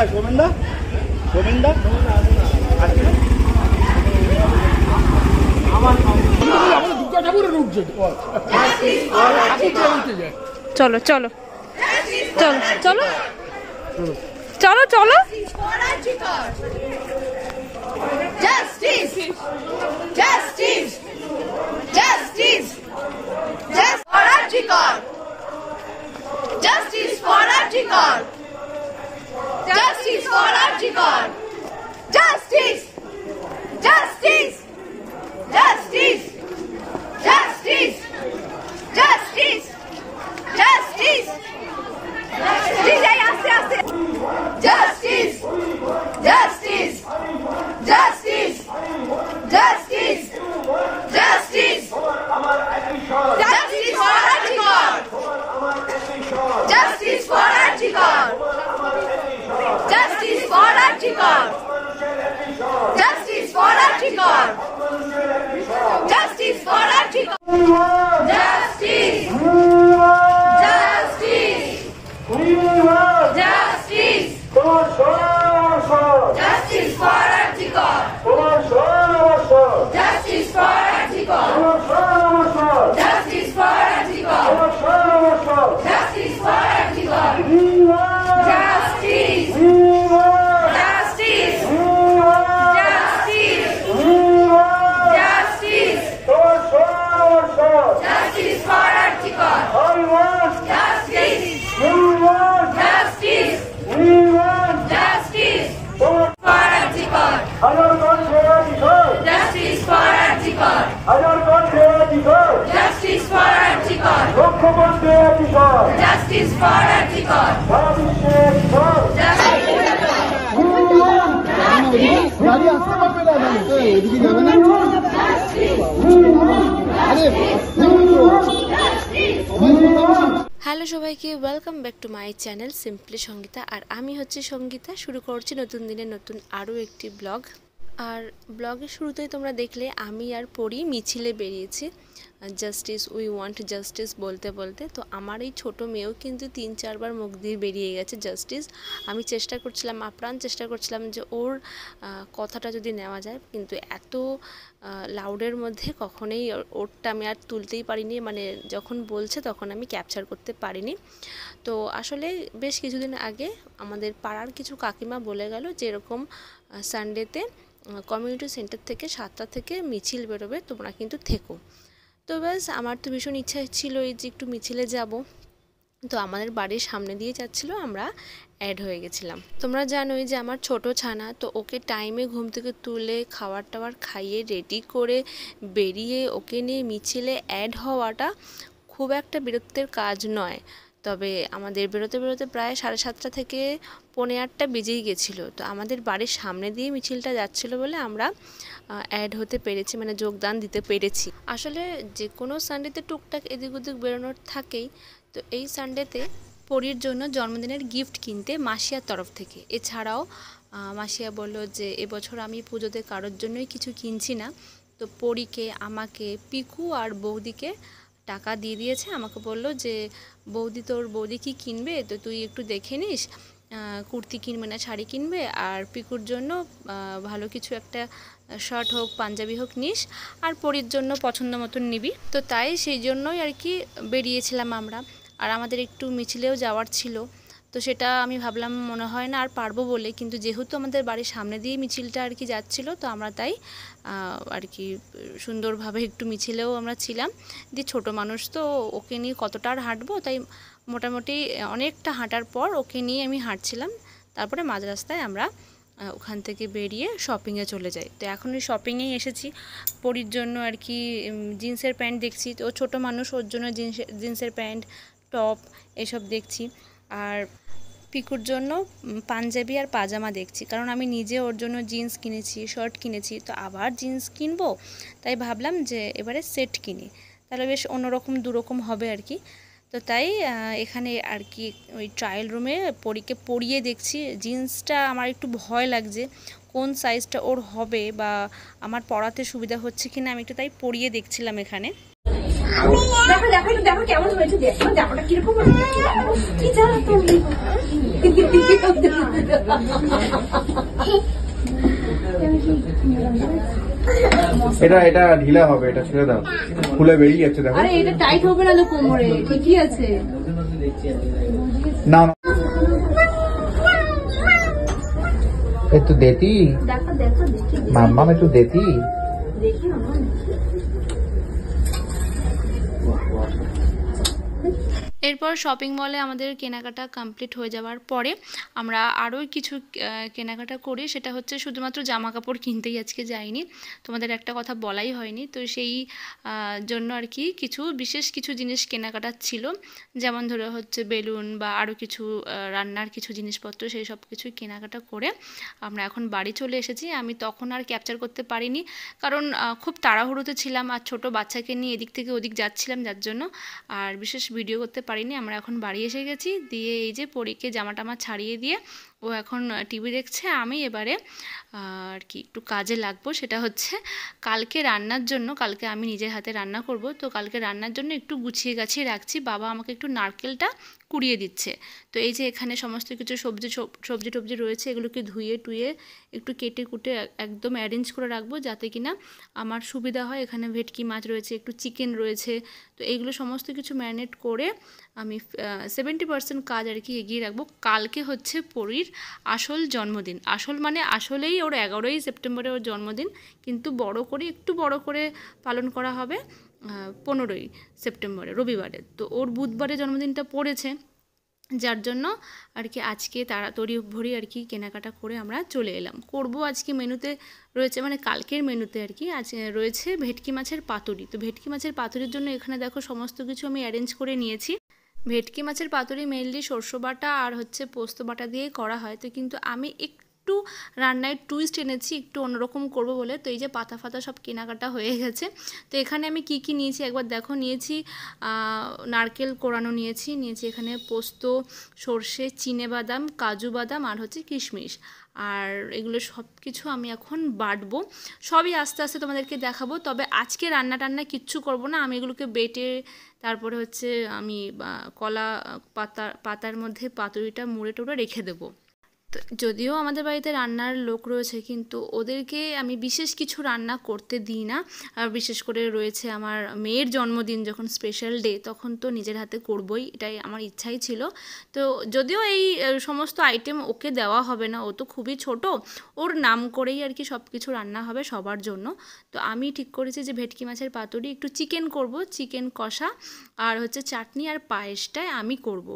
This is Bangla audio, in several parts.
কোথায় সোমেনদা? সোমেনদা আমাদের দুর্গা ঠাকুরের রূপ যেটা। চলো চলো চলো চলো চলো চলো Justice! Justice! Justice! Justice for Archikor! Justice for Archikor! Justice for Archikor! Justice! Justice! Justice! Justice! Justice! Justice! Justice! Justice! Justice! Justice! Justice! Justice for Archikor! Justice for Archikor! Justice for Archikor! Justice for Archikor! Justice for Archikor! Justice! Justice! Justice for Archikor! Justice for Archikor! Justice for Archikor! Justice for Archikor! Justice! Justice! Justice! Justice! Justice for Archikor! Justice! Justice! Justice! For Archikor! Justice for Archikor! Justice for Archikor! Justice for Archikor! Hello সবাইকে, welcome back to my channel simply Sangeeta. আর আমি হচ্ছে সঙ্গীতা। শুরু করছি নতুন দিনের নতুন আরও একটি ব্লগ। আর ব্লগের শুরুতেই তোমরা দেখলে আমি আর পড়ি মিছিলে বেরিয়েছি জাস্টিস, উই ওয়ান্ট জাস্টিস বলতে বলতে। তো আমার এই ছোটো মেয়েও কিন্তু 3-4 বার মুখ দিয়ে বেরিয়ে গেছে জাস্টিস। আমি চেষ্টা করছিলাম, আপ্রাণ চেষ্টা করছিলাম যে ওর কথাটা যদি নেওয়া যায়, কিন্তু এত লাউডের মধ্যে কখনোই ওরটা আমি আর তুলতেই পারিনি। মানে যখন বলছে তখন আমি ক্যাপচার করতে পারিনি। তো আসলে বেশ কিছুদিন আগে আমাদের পাড়ার কিছু কাকিমা বলে গেল যে এরকম সানডেতে কমিউনিটি সেন্টার থেকে 7টা থেকে মিছিল বেরোবে, তোমরা কিন্তু থেকো। তো ব্যাস আমার তো ভীষণ ইচ্ছা ছিল এই যে একটু মিছিলে যাব। তো আমাদের বাড়ির সামনে দিয়ে যাচ্ছিলো, আমরা অ্যাড হয়ে গেছিলাম। তোমরা জানোই যে আমার ছোট ছানা, তো ওকে টাইমে ঘুম থেকে তুলে খাবার টাবার খাইয়ে রেডি করে বেরিয়ে ওকে নিয়ে মিছিলে অ্যাড হওয়াটা খুব একটা বিরক্তের কাজ নয়। তবে আমাদের বেরোতে বেরোতে প্রায় 7:30 থেকে 7:45 বেজেই গেছিলো। তো আমাদের বাড়ির সামনে দিয়ে মিছিলটা যাচ্ছিলো বলে আমরা অ্যাড হতে পেরেছি, মানে যোগদান দিতে পেরেছি। আসলে যে কোনো সানডেতে টুকটাক এদিক ওদিক বেরোনোর থাকেই। তো এই সানডেতে পরীর জন্য জন্মদিনের গিফট কিনতে মাসিয়ার তরফ থেকে। এছাড়াও মাসিয়া বলল যে এবছর আমি পুজোতে কারোর জন্যই কিছু কিনছি না। তো পরীকে, আমাকে, পিকু আর বৌদিকে টাকা দিয়ে দিয়েছে। আমাকে বলল যে তোর বৌদি কি কিনবে, তো তুই একটু দেখে নিস, কুর্তি কিনবে না শাড়ি কিনবে, আর পিকুর জন্য ভালো কিছু একটা শার্ট হোক পাঞ্জাবি হোক নিস, আর পরীর জন্য পছন্দ মতন নিবি। তো তাই সেই জন্যই আর কি বেরিয়েছিলাম আমরা। আর আমাদের একটু মিছিলেও যাওয়ার ছিল, তো সেটা আমি ভাবলাম মনে হয় না আর পারবো বলে, কিন্তু যেহেতু আমাদের বাড়ির সামনে দিয়ে মিছিলটা আর কি যাচ্ছিল, তো আমরা তাই আর কি সুন্দরভাবে একটু মিছিলেও আমরা ছিলাম। দিয়ে ছোটো মানুষ তো ওকে নিয়ে কতটা আর হাঁটবো, তাই মোটামুটি অনেকটা হাঁটার পর ওকে নিয়ে আমি হাঁটছিলাম। তারপরে মাঝ রাস্তায় আমরা ওখান থেকে বেরিয়ে শপিংয়ে চলে যাই। তো এখন ওই শপিংয়েই এসেছি পরীর জন্য আর কি জিন্সের প্যান্ট দেখছি। তো ও ছোটো মানুষ, ওর জন্য জিন্সের প্যান্ট টপ এসব দেখছি। আর পিকুর জন্য পাঞ্জাবি আর পাজামা দেখছি, কারণ আমি নিজে ওর জন্য জিন্স কিনেছি, শার্ট কিনেছি, তো আবার জিন্স কিনবো, তাই ভাবলাম যে এবারে সেট কিনি, তাহলে বেশ অন্যরকম দুরকম হবে আর কি। তো তাই এখানে আর কি ওই ট্রায়াল রুমে পরীকে পরিয়ে দেখছি। জিন্সটা আমার একটু ভয় লাগছে কোন সাইজটা ওর হবে বা আমার পরাতে সুবিধা হচ্ছে কিনা, আমি একটু তাই পরিয়ে দেখছিলাম এখানে। দেখো দেখো দেখো কেমন হয়েছে, দেখো জামাটা কিরকম হয়েছে। কি জানো তুমি এটা ঢিলা হবে, এটা ছেড়ে দাও, খুলে বেরিয়ে যাচ্ছে দেখো। আরে এটা টাইট হবে না তো কোমরে, ঠিকই আছে। না একটু দেতি দেখো দেখো দেখি মাম্মা, একটু দেতি। দেখি মামা। এরপর শপিং মলে আমাদের কেনাকাটা কমপ্লিট হয়ে যাওয়ার পরে আমরা আরও কিছু কেনাকাটা করি। সেটা হচ্ছে শুধুমাত্র জামা কাপড় কিনতেই আজকে যাইনি, তোমাদের একটা কথা বলাই হয়নি। তো সেই জন্য আর কি বিশেষ কিছু জিনিস কেনাকাটা ছিল, যেমন ধরো হচ্ছে বেলুন বা আরও কিছু রান্নার কিছু জিনিসপত্র, সেই সব কিছু কেনাকাটা করে আমরা এখন বাড়ি চলে এসেছি। আমি তখন আর ক্যাপচার করতে পারিনি, কারণ খুব তাড়াহুড়োতে ছিলাম আর ছোট বাচ্চাকে নিয়ে এদিক থেকে ওদিক যাচ্ছিলাম, যার জন্য আর বিশেষ ভিডিও করতে পারিনি। আমরা এখন বাড়ি এসে গেছি, দিয়ে এই যে পরীকে জামা টামা ছাড়িয়ে দিয়ে ও এখন টিভি দেখছে। আমি এবারে আর কি একটু কাজে লাগবো, সেটা হচ্ছে কালকে রান্নার জন্য। কালকে আমি নিজের হাতে রান্না করব, তো কালকে রান্নার জন্য একটু গুছিয়ে গাছিয়ে রাখছি। বাবা আমাকে একটু নারকেলটা কুড়িয়ে দিচ্ছে। তো এই যে এখানে সমস্ত কিছু সবজি টবজি রয়েছে, এগুলোকে ধুয়ে টুয়ে একটু কেটে কুটে একদম অ্যারেঞ্জ করে রাখবো, যাতে কিনা আমার সুবিধা হয়। এখানে ভেটকি মাছ রয়েছে, একটু চিকেন রয়েছে, তো এইগুলো সমস্ত কিছু ম্যারিনেট করে আমি 70% কাজ আর কি এগিয়ে রাখবো। কালকে হচ্ছে পরীর আসল জন্মদিন। আসল মানে আসলেই ওর 11ই সেপ্টেম্বরে ওর জন্মদিন, কিন্তু একটু বড় করে পালন করা হবে 15ই সেপ্টেম্বরে রবিবারে। তো ওর বুধবারে জন্মদিনটা পড়েছে, যার জন্য আর কি আজকে তাড়াতাড়ি ভরি আর কি কেনাকাটা করে আমরা চলে এলাম। করব আজকে মেনুতে রয়েছে, মানে কালকের মেনুতে আর কি আজ রয়েছে ভেটকি মাছের পাতুরি। তো ভেটকি মাছের পাতুরির জন্য এখানে দেখো সমস্ত কিছু আমি অ্যারেঞ্জ করে নিয়েছি। ভেটকি মাছের পাতুরি মেনলি সরষে বাটা আর হচ্ছে পোস্ত বাটা দিয়েই করা হয়, তো কিন্তু আমি একটু রান্নায় টুইস্ট এনেছি, একটু অন্যরকম করব বলে। তো এই যে পাতা ফাতা সব কেনাকাটা হয়ে গেছে। তো এখানে আমি কি কি নিয়েছি একবার দেখো। নিয়েছি নারকেল কোড়ানো, নিয়েছি এখানে পোস্ত, সর্ষে, চিনেবাদাম, কাজু বাদাম আর হচ্ছে কিশমিশ। আর এগুলো সব কিছু আমি এখন বাটবো, সবই আস্তে আস্তে তোমাদেরকে দেখাবো। তবে আজকে রান্না টান্না কিচ্ছু করব না, আমি এগুলোকে বেটে তারপরে হচ্ছে আমি কলা পাতার মধ্যে পাতুরিটা মুড়ে টুড়ে রেখে দেবো। যদিও আমাদের বাড়িতে রান্নার লোক রয়েছে, কিন্তু ওদেরকে আমি বিশেষ কিছু রান্না করতে দিই না। আর বিশেষ করে রয়েছে আমার মেয়ের জন্মদিন, যখন স্পেশাল ডে, তখন তো নিজের হাতে করবই, এটাই আমার ইচ্ছাই ছিল। তো যদিও এই সমস্ত আইটেম ওকে দেওয়া হবে না, ও তো খুবই ছোট, ওর নাম করেই আর কি সব কিছু রান্না হবে সবার জন্য। তো আমি ঠিক করেছি যে ভেটকি মাছের পাতুরি, একটু চিকেন করব, চিকেন কষা আর হচ্ছে চাটনি আর পায়েসটাই আমি করব।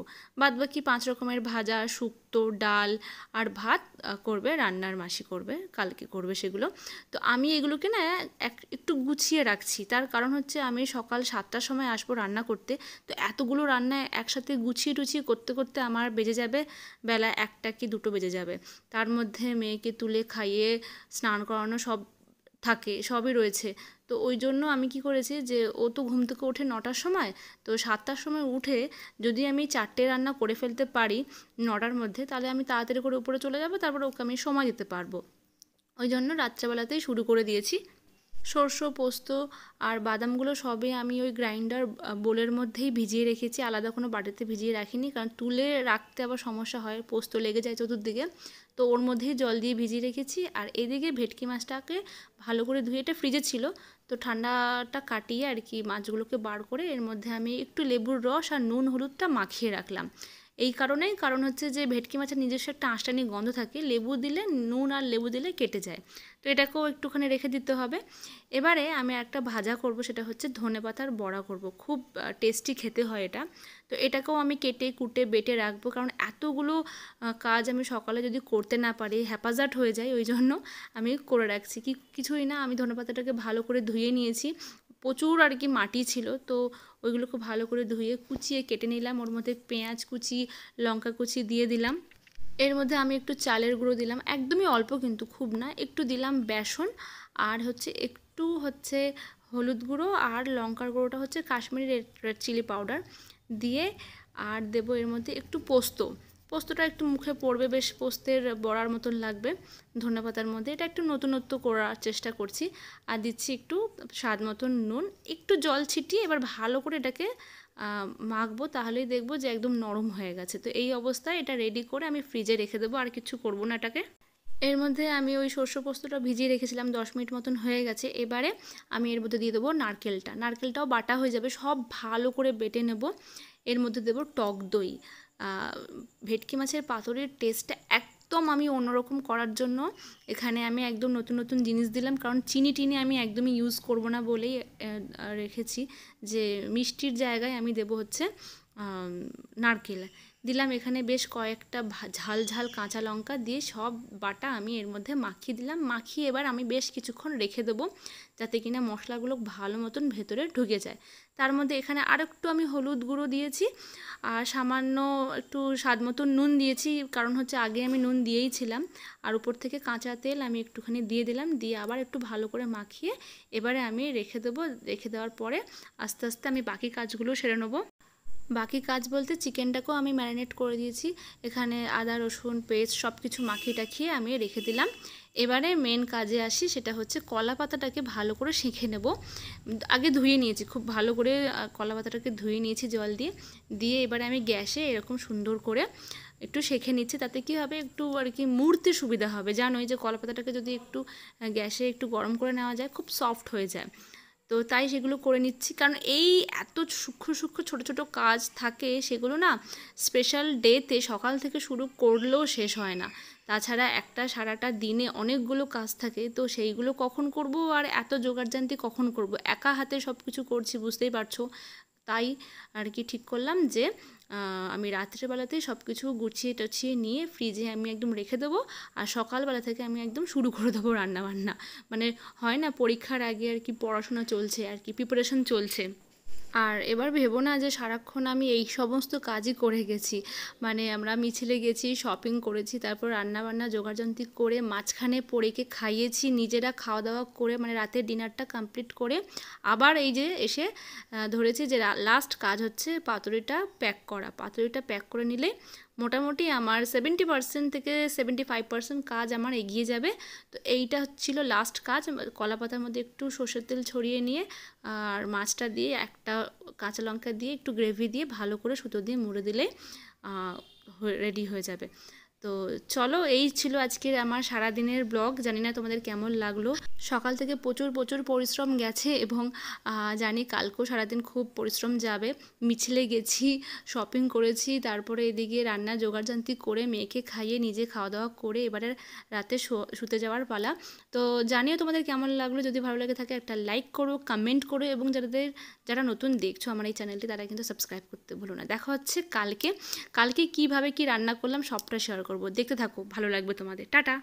বাদবাকি 5 রকমের ভাজা, শুক্তো, ডাল আর ভাত করবে রান্নার মাসি করবে, কালকে করবে সেগুলো। তো আমি এগুলোকে না একটু গুছিয়ে রাখছি, তার কারণ হচ্ছে আমি সকাল 7টার সময় আসবো রান্না করতে। তো এতগুলো রান্না একসাথে গুছিয়ে টুছিয়ে করতে করতে আমার বেজে যাবে বেলা 1টা কি 2টো বেজে যাবে। তার মধ্যে মেয়েকে তুলে খাইয়ে স্নান করানো সবই রয়েছে। তো ওই জন্য আমি কি করেছি যে ও তো ঘুম থেকে ওঠে 9টার সময়, তো 7টার সময় উঠে যদি আমি 4টে রান্না করে ফেলতে পারি 9টার মধ্যে, তাহলে আমি তাড়াতাড়ি করে উপরে চলে যাব, তারপর ওকে আমি সময় দিতে পারবো। ওই জন্য রাত্রেবেলাতেই শুরু করে দিয়েছি। সরষে, পোস্ত আর বাদামগুলো সবই আমি ওই গ্রাইন্ডার বোলের মধ্যেই ভিজিয়ে রেখেছি, আলাদা কোনো বাটিতে ভিজিয়ে রাখিনি, কারণ তুলে রাখতে আবার সমস্যা হয়, পোস্ত লেগে যায় চতুর্দিকে। তো ওর মধ্যেই জল দিয়ে ভিজিয়ে রেখেছি। আর এদিকে ভেটকি মাছটাকে ভালো করে ধুয়ে, এটা ফ্রিজে ছিল, তো ঠান্ডাটা কাটিয়ে আর কি মাছগুলোকে বার করে এর মধ্যে আমি একটু লেবুর রস আর নুন হলুদটা মাখিয়ে রাখলাম। এই কারণ হচ্ছে যে ভেটকি মাছের নিজস্ব একটা আঁশটানি গন্ধ থাকে, নুন আর লেবু দিলে কেটে যায়, তো এটাকেও একটুখানি রেখে দিতে হবে। এবারে আমি একটা ভাজা করব, সেটা হচ্ছে ধনেপাতার বড়া করব, খুব টেস্টি খেতে হয় এটা। তো এটাকেও আমি কেটে কুটে বেটে রাখবো, কারণ এতগুলো কাজ আমি সকালে যদি করতে না পারি হ্যাপাজার্ট হয়ে যায়, ওই জন্য আমি করে রাখছি। কিছুই না, আমি ধনেপাতাটাকে ভালো করে ধুয়ে নিয়েছি, প্রচুর আর কি মাটি ছিল, তো ওইগুলোকে ভালো করে ধুয়ে কুচিয়ে কেটে নিলাম। ওর মধ্যে পেঁয়াজ কুচি, লঙ্কা কুচি দিয়ে দিলাম। এর মধ্যে আমি একটু চালের গুঁড়ো দিলাম, একদমই অল্প কিন্তু খুব না, একটু দিলাম বেসন, আর হচ্ছে একটু হচ্ছে হলুদ গুঁড়ো, আর লঙ্কার গুঁড়োটা হচ্ছে কাশ্মীরি রেড চিলি পাউডার দিয়ে, আর দেবো এর মধ্যে একটু পোস্তটা একটু মুখে পড়বে, বেশ পোস্তের বড়ার মতন লাগবে ধনেপাতার মধ্যে। এটা একটু নতুনত্ব করার চেষ্টা করছি। আর দিচ্ছি একটু স্বাদ মতন নুন, একটু জল ছিটিয়ে এবার ভালো করে এটাকে মাখবো তাহলেই দেখবো যে একদম নরম হয়ে গেছে। তো এই অবস্থায় এটা রেডি করে আমি ফ্রিজে রেখে দেবো, আর কিছু করবো না এটাকে। এর মধ্যে আমি ওই সর্ষে পোস্তটা ভিজিয়ে রেখেছিলাম, 10 মিনিট মতন হয়ে গেছে। এবারে আমি এর মধ্যে দিয়ে দেবো নারকেলটাও বাটা হয়ে যাবে, সব ভালো করে বেটে নেব। এর মধ্যে দেবো টক দই। ভেটকি মাছের পাতুরির টেস্টটা একদম আমি অন্যরকম করার জন্য এখানে আমি একদম নতুন নতুন জিনিস দিলাম, কারণ চিনি টিনি আমি একদমই ইউজ করব না বলেই রেখেছি যে মিষ্টির জায়গায় আমি দেব হচ্ছে নারকেল দিলাম। এখানে বেশ কয়েকটা ঝাল ঝাল কাঁচা লঙ্কা দিয়ে সব বাটা আমি এর মধ্যে মাখিয়ে দিলাম। মাখিয়ে এবার আমি বেশ কিছুক্ষণ রেখে দেবো যাতে কিনা মশলাগুলো ভালো মতন ভেতরে ঢুকে যায়। তার মধ্যে এখানে আরেকটু আমি হলুদ গুঁড়ো দিয়েছি, আর সামান্য একটু স্বাদ মতন নুন দিয়েছি, কারণ হচ্ছে আগে আমি নুন দিয়েই ছিলাম। আর উপর থেকে কাঁচা তেল আমি একটুখানি দিয়ে দিলাম, দিয়ে আবার একটু ভালো করে মাখিয়ে এবারে আমি রেখে দেবো। রেখে দেওয়ার পরে আস্তে আস্তে আমি বাকি কাজগুলো সেরে নেবো। বাকি কাজ বলতে চিকেনটাকেও আমি ম্যারিনেট করে দিয়েছি, এখানে আদা রসুন পেস্ট সব কিছু মাখিয়ে টাখিয়ে আমি রেখে দিলাম। এবারে মেন কাজে আসি, সেটা হচ্ছে কলা পাতাটাকে ভালো করে সেঁকে নেব। আগে ধুয়ে নিয়েছি খুব ভালো করে, কলা পাতাটাকে ধুয়ে নিয়েছি জল দিয়ে। দিয়ে এবারে আমি গ্যাসে এরকম সুন্দর করে একটু সেঁকে নিচ্ছি, তাতে কি হবে একটু আর কি মুড়তে সুবিধা হবে। জানোই যে কলা পাতাটাকে যদি একটু গ্যাসে একটু গরম করে নেওয়া যায় খুব সফট হয়ে যায়। তো তাই সেগুলো করে নিচ্ছি, কারণ এই এত সূক্ষ্ম সূক্ষ্ম ছোটো ছোটো কাজ থাকে, সেগুলো না স্পেশাল ডেতে সকাল থেকে শুরু করলেও শেষ হয় না। তাছাড়া একটা সারাটা দিনে অনেকগুলো কাজ থাকে, তো সেইগুলো কখন করব আর এত জোগাড়জান্তি কখন করব, একা হাতে সব কিছু করছি বুঝতেই পারছো। তাই আর কি ঠিক করলাম যে আমি রাত্রেবেলাতেই সব কিছু গুছিয়ে টছিয়ে নিয়ে ফ্রিজে আমি একদম রেখে দেবো, আর সকালবেলা থেকে আমি একদম শুরু করে দেবো রান্নাবান্না। মানে হয় না পরীক্ষার আগে আর কি পড়াশোনা চলছে, আর কি প্রিপারেশন চলছে। আর এবার ভেবো না যে সারাক্ষণ আমি এই সমস্ত কাজই করে গেছি, মানে আমরা মিছিলে গেছি, শপিং করেছি, তারপর রান্নাবান্না জোগাড়যন্ত্র করে মাঝখানে পড়েকে খাইয়েছি, নিজেরা খাওয়া দাওয়া করে মানে রাতের ডিনারটা কমপ্লিট করে আবার এই যে এসে ধরেছি যে লাস্ট কাজ হচ্ছে পাতুরিটা প্যাক করা। পাতুরিটা প্যাক করে নিলে মোটামুটি আমার 70% থেকে 75% কাজ আমার এগিয়ে যাবে। তো এইটা ছিল লাস্ট কাজ। কলা পাতার মধ্যে একটু সর্ষের তেল ছড়িয়ে নিয়ে আর মাছটা দিয়ে একটা কাঁচা লঙ্কা দিয়ে একটু গ্রেভি দিয়ে ভালো করে সুতো দিয়ে মুড়ে দিলে রেডি হয়ে যাবে। তো চলো, এই ছিল আজকের আমার সারাদিনের ব্লগ। জানি না তোমাদের কেমন লাগলো। সকাল থেকে প্রচুর প্রচুর পরিশ্রম গেছে, এবং জানি কালকেও সারাদিন খুব পরিশ্রম যাবে। মিছিলে গেছি, শপিং করেছি, তারপরে এদিকে রান্না জোগাড়যন্ত্র করে মেয়েকে খাইয়ে নিজে খাওয়া দাওয়া করে এবারে রাতে শুতে যাওয়ার পালা। তো জানিও তোমাদের কেমন লাগলো। যদি ভালো লাগে থাকে একটা লাইক করো, কমেন্ট করো, এবং যারা নতুন দেখছো আমার এই চ্যানেলটি তারা কিন্তু সাবস্ক্রাইব করতে ভুলো না। দেখা হচ্ছে কালকে কিভাবে কি রান্না করলাম সবটা শেয়ার করবো। দেখতে থাকো, ভালো লাগবে তোমাদের। টাটা।